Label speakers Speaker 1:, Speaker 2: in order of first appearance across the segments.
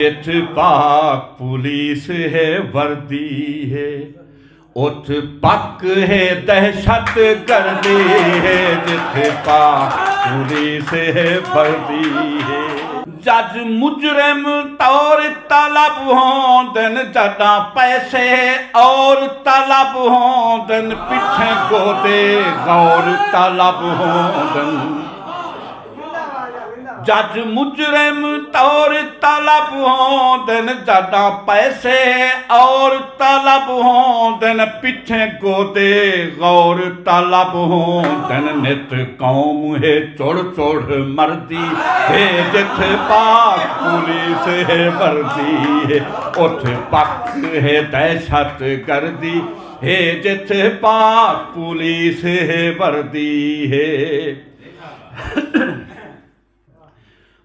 Speaker 1: जिथ पाक पुलिस है वर्दी है, उठ पक है दहशत गर्दी है। जिथ पाक पुलिस है वर्दी है, जज मुजरिम तौर तलब होंदन, जदा पैसे और तलब होंदन, पिछे गोदे गौर तलब होंदन। जज मुजरिम तौर तलब होंदन, जदा पैसे और तलब होंदन, पिछे गोदे गौर तलब होंदन। नित कौम है चुड़ चुड़ मरदी है, जिथ पाक पुलिस है वर्दी है। उठ पक है दहशत गर्दी है, जिथ पाक पुलिस है वर्दी है।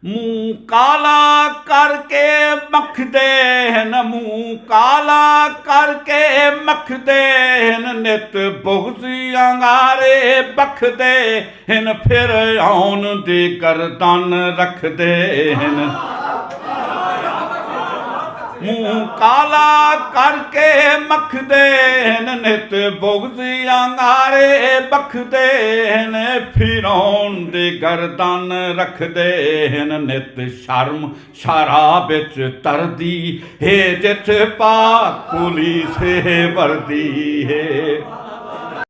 Speaker 1: मुँह काला करके मखदे हन, मुँह काला करके मखदे हन, नित बुग़्ज़ अंगारे बखदे हन, फिर आउन दी गर्दन रखदे हन। मुँह काला करके मखदे हन, नित बुग़्ज़ अंगारे बखदे हन, फिरौन दी गर्दन रखदे हन। नित शर्म शराब विच तरदी है, जिथ पाक पुलिस है वर्दी है।